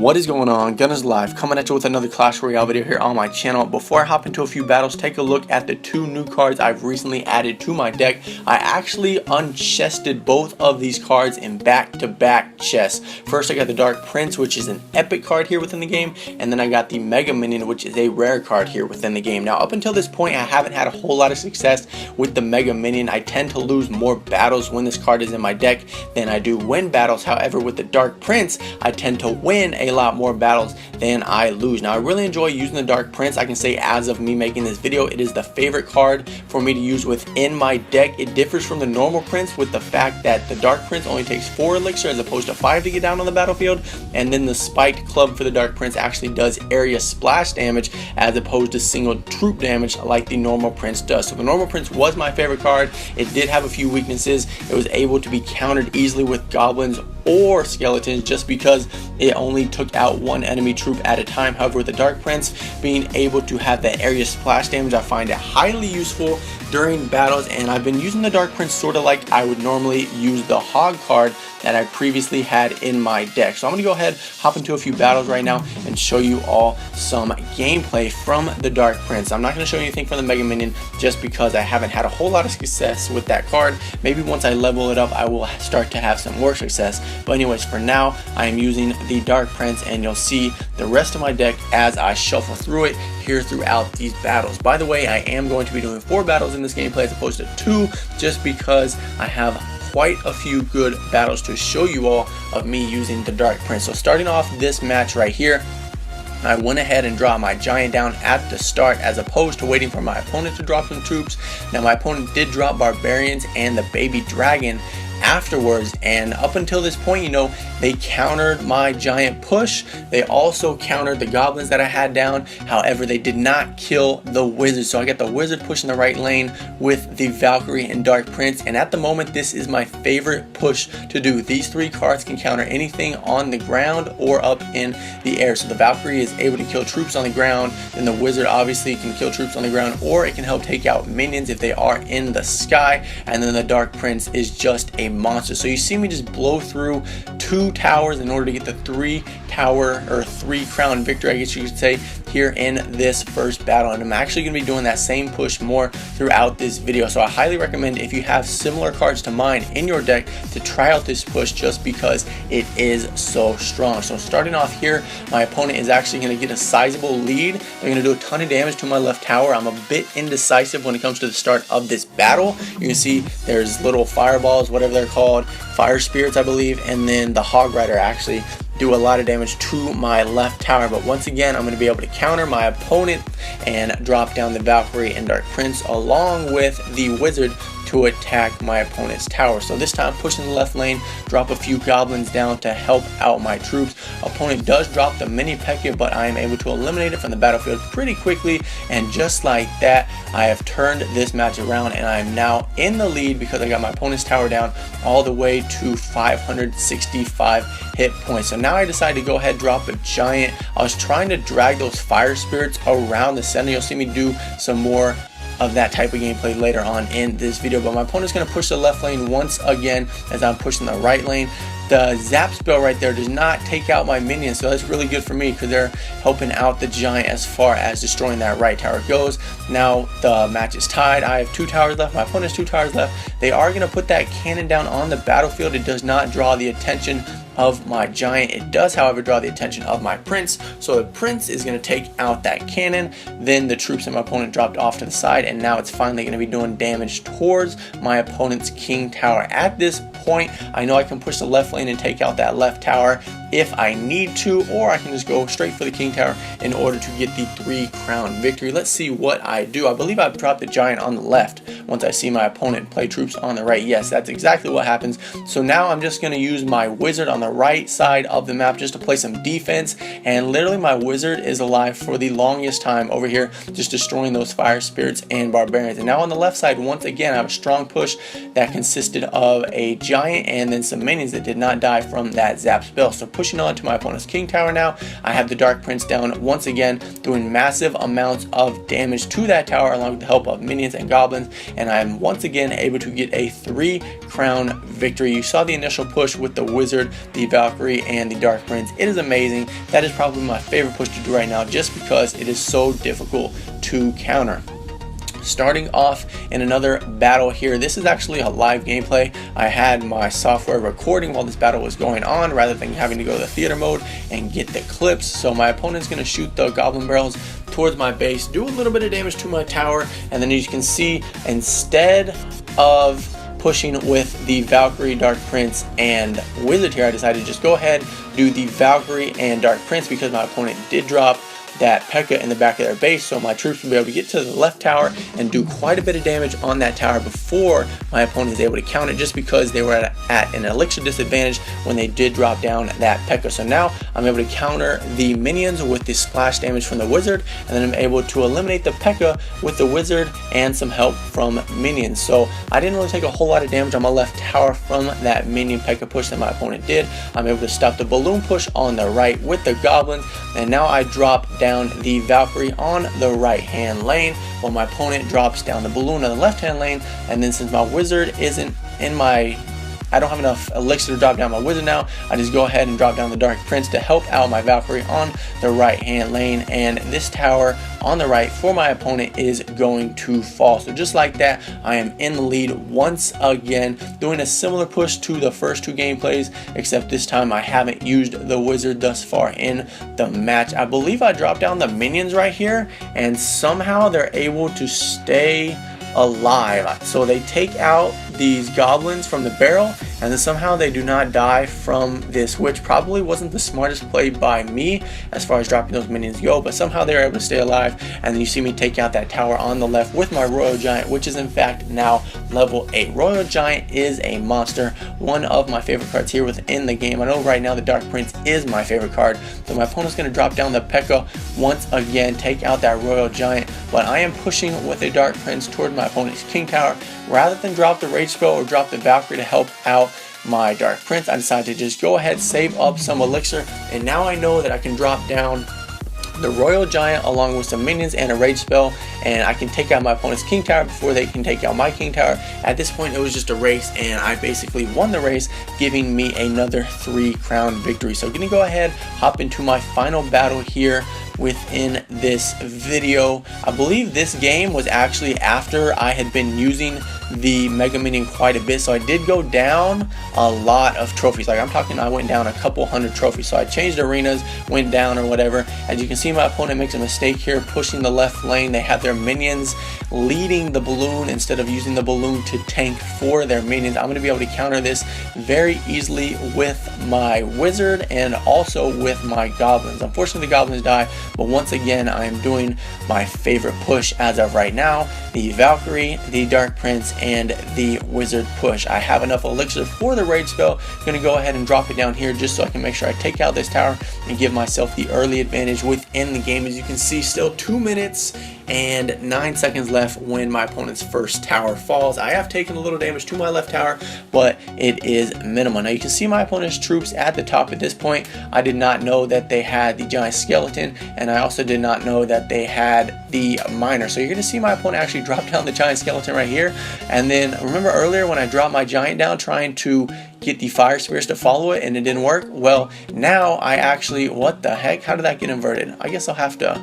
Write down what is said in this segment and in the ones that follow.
What is going on? Gunners Live coming at you with another Clash Royale video here on my channel. Before I hop into a few battles, take a look at the two new cards I've recently added to my deck. I actually unchested both of these cards in back-to-back chests. First I got the Dark Prince, which is an epic card here within the game, and then I got the Mega Minion, which is a rare card here within the game. Now up until this point I haven't had a whole lot of success with the Mega Minion. I tend to lose more battles when this card is in my deck than I do win battles. However, with the Dark Prince I tend to win a lot more battles than I lose. Now I really enjoy using the Dark Prince. I can say as of me making this video, it is the favorite card for me to use within my deck. It differs from the normal Prince with the fact that the Dark Prince only takes 4 elixir as opposed to 5 to get down on the battlefield, and then the spiked club for the Dark Prince actually does area splash damage as opposed to single troop damage like the normal Prince does. So the normal Prince was my favorite card. It did have a few weaknesses. It was able to be countered easily with goblins or skeletons just because it only took out one enemy troop at a time. However, with the Dark Prince being able to have that area splash damage, I find it highly useful during battles, and I've been using the Dark Prince sort of like I would normally use the Hog card that I previously had in my deck. So I'm going to go ahead, hop into a few battles right now and show you all some gameplay from the Dark Prince. I'm not going to show you anything from the Mega Minion just because I haven't had a whole lot of success with that card. Maybe once I level it up I will start to have some more success, but anyways, for now I am using the Dark Prince, and you'll see the rest of my deck as I shuffle through it here throughout these battles. By the way, I am going to be doing 4 battles in this gameplay as opposed to 2 just because I have quite a few good battles to show you all of me using the Dark Prince. So starting off this match right here, I went ahead and dropped my giant down at the start as opposed to waiting for my opponent to drop some troops. Now my opponent did drop barbarians and the baby dragon afterwards, and up until this point, you know, they countered my giant push. They also countered the goblins that I had down. However, they did not kill the wizard, so I got the wizard pushing the right lane with the Valkyrie and Dark Prince, and at the moment this is my favorite push to do. These 3 cards can counter anything on the ground or up in the air. So the Valkyrie is able to kill troops on the ground, and the wizard obviously can kill troops on the ground, or it can help take out minions if they are in the sky, and then the Dark Prince is just a monster. So you see me just blow through 2 towers in order to get the 3 tower or 3 crown victory, I guess you could say, here in this first battle. And I'm actually going to be doing that same push more throughout this video. So I highly recommend, if you have similar cards to mine in your deck, to try out this push just because it is so strong. So starting off here, my opponent is actually going to get a sizable lead. They're going to do a ton of damage to my left tower. I'm a bit indecisive when it comes to the start of this battle. You can see there's little fireballs, whatever they're called, fire spirits I believe, and then the Hog Rider actually do a lot of damage to my left tower. But once again, I'm going to be able to counter my opponent and drop down the Valkyrie and Dark Prince along with the wizard to attack my opponent's tower. So this time pushing the left lane, drop a few goblins down to help out my troops. Opponent does drop the mini Pekka, but I am able to eliminate it from the battlefield pretty quickly, and just like that I have turned this match around, and I am now in the lead because I got my opponent's tower down all the way to 565 hit points. So now I decided to go ahead and drop a giant. I was trying to drag those fire spirits around the center. You'll see me do some more of that type of gameplay later on in this video, but my opponent's going to push the left lane once again as I'm pushing the right lane. The zap spell right there does not take out my minions, so that's really good for me because they're helping out the giant as far as destroying that right tower goes. Now the match is tied. I have 2 towers left. My opponent has 2 towers left. They are going to put that cannon down on the battlefield. It does not draw the attention of my giant. It does, however, draw the attention of my prince. So the prince is going to take out that cannon. Then the troops that my opponent dropped off to the side, and now it's finally going to be doing damage towards my opponent's king tower. At this point, I know I can push the left lane and take out that left tower if I need to, or I can just go straight for the king tower in order to get the 3 crown victory. Let's see what I do. I believe I've dropped the giant on the left once I see my opponent play troops on the right. Yes, that's exactly what happens. So now I'm just going to use my wizard on the right side of the map just to play some defense, and literally my wizard is alive for the longest time over here, just destroying those fire spirits and barbarians. And now on the left side, once again, I have a strong push that consisted of a giant and then some minions that did not die from that zap spell. So pushing on to my opponent's king tower now, I have the Dark Prince down once again, doing massive amounts of damage to that tower along with the help of minions and goblins, and I am once again able to get a 3 crown victory. You saw the initial push with the wizard, the Valkyrie and the Dark Prince. It is amazing. That is probably my favorite push to do right now just because it is so difficult to counter. Starting off in another battle here. This is actually a live gameplay. I had my software recording while this battle was going on rather than having to go to the theater mode and get the clips. So my opponent's going to shoot the goblin barrels towards my base, do a little bit of damage to my tower, and then as you can see, instead of pushing with the Valkyrie, Dark Prince, and Wizard here, I decided to just go ahead, do the Valkyrie and Dark Prince because my opponent did drop that P.E.K.K.A. in the back of their base, so my troops will be able to get to the left tower and do quite a bit of damage on that tower before my opponent is able to count it, just because they were at an elixir disadvantage when they did drop down that P.E.K.K.A. So now I'm able to counter the minions with the splash damage from the wizard, and then I'm able to eliminate the P.E.K.K.A. with the wizard and some help from minions. So I didn't really take a whole lot of damage on my left tower from that minion P.E.K.K.A. push that my opponent did. I'm able to stop the balloon push on the right with the goblins, and now I drop down the Valkyrie on the right hand lane while my opponent drops down the balloon on the left hand lane. And then since my wizard isn't in my, I don't have enough elixir to drop down my wizard now, I just go ahead and drop down the Dark Prince to help out my Valkyrie on the right hand lane, and this tower on the right for my opponent is going to fall. So just like that, I am in the lead once again, doing a similar push to the first two gameplays, except this time I haven't used the wizard thus far in the match. I believe I dropped down the minions right here, and somehow they're able to stay alive. So they take out these goblins from the barrel, and then somehow they do not die from this, which probably wasn't the smartest play by me as far as dropping those minions go, but somehow they're able to stay alive. And then you see me take out that tower on the left with my Royal Giant, which is in fact now level 8. Royal Giant is a monster, one of my favorite cards here within the game. I know right now the Dark Prince is my favorite card, so my opponent's going to drop down the P.E.K.K.A. once again, take out that Royal Giant, but I am pushing with a Dark Prince toward my opponent's King Tower. Rather than drop the Rage Spell or drop the Valkyrie to help out my Dark Prince, I decided to just go ahead, save up some elixir, and now I know that I can drop down the Royal Giant along with some minions and a Rage Spell, and I can take out my opponent's King Tower before they can take out my King Tower. At this point it was just a race, and I basically won the race, giving me another 3 crown victory. So I'm gonna go ahead, hop into my final battle here within this video. I believe this game was actually after I had been using the Mega Minion quite a bit, so I did go down a lot of trophies. Like I'm talking, I went down a couple hundred trophies. So I changed arenas, went down or whatever. As you can see, my opponent makes a mistake here pushing the left lane. They have their minions leading the balloon instead of using the balloon to tank for their minions. I'm going to be able to counter this very easily with my wizard and also with my goblins. Unfortunately the goblins die, but once again I am doing my favorite push as of right now, the Valkyrie, the Dark Prince, and the wizard push. I have enough elixir for the Rage Spell. I'm going to go ahead and drop it down here just so I can make sure I take out this tower and give myself the early advantage within the game. As you can see, still 2 minutes and 9 seconds left when my opponent's first tower falls. I have taken a little damage to my left tower, but it is minimal. Now you can see my opponent's troops at the top at this point. I did not know that they had the giant skeleton, and I also did not know that they had the miner. So you're going to see my opponent actually drop down the giant skeleton right here. And then remember earlier when I dropped my giant down trying to get the fire spirits to follow it and it didn't work? Well, now I actually, what the heck? How did that get inverted? I guess I'll have to,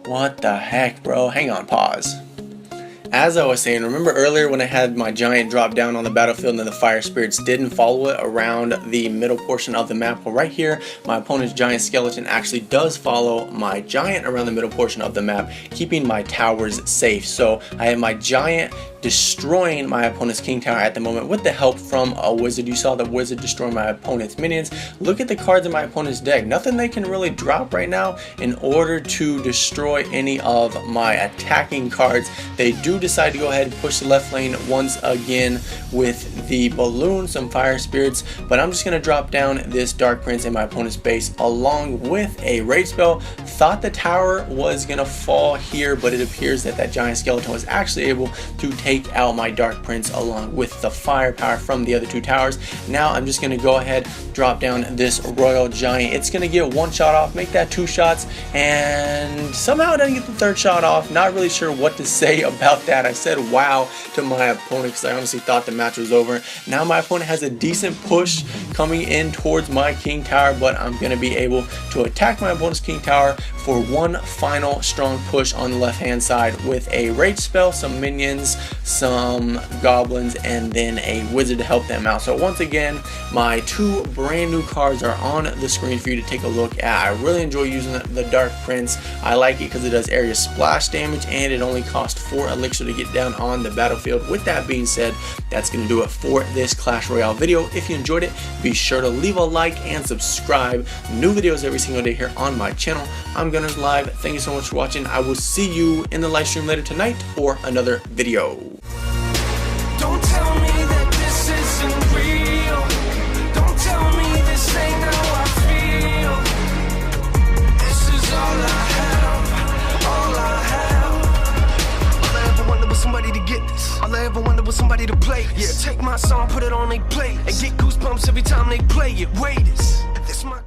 what the heck, bro? Hang on, pause. As I was saying, remember earlier when I had my giant drop down on the battlefield and then the fire spirits didn't follow it around the middle portion of the map? Well, right here, my opponent's giant skeleton actually does follow my giant around the middle portion of the map, keeping my towers safe. So I have my giant destroying my opponent's King Tower at the moment with the help from a wizard. You saw the wizard destroy my opponent's minions. Look at the cards in my opponent's deck. Nothing they can really drop right now in order to destroy any of my attacking cards. They do decide to go ahead and push the left lane once again with the balloon, some fire spirits, but I'm just going to drop down this Dark Prince in my opponent's base along with a Rage Spell. Thought the tower was going to fall here, but it appears that that giant skeleton was actually able to take out my Dark Prince along with the firepower from the other 2 towers. Now I'm just going to go ahead, drop down this Royal Giant. It's going to get 1 shot off, make that 2 shots, and somehow it doesn't get the 3rd shot off. Not really sure what to say about that. that. I said wow to my opponent because I honestly thought the match was over. Now my opponent has a decent push coming in towards my king tower, but I'm going to be able to attack my opponent's king tower for one final strong push on the left hand side with a rage spell, some minions, some goblins, and then a wizard to help them out. So once again, my two brand new cards are on the screen for you to take a look at. I really enjoy using the Dark Prince. I like it because it does area splash damage and it only costs 4 elixir to get down on the battlefield. With that being said, that's going to do it for this Clash Royale video. If you enjoyed it, be sure to leave a like and subscribe. New videos every single day here on my channel. I'm Gunners Live. Thank you so much for watching. I will see you in the live stream later tonight for another video. Don't tell me that this isn't real. Don't tell me this ain't how I feel. This is all I have, all I have. All I ever wanted was somebody to get this. All I ever wanted was somebody to play this. Yeah, take my song, put it on they play, and get goosebumps every time they play it. Wait, this my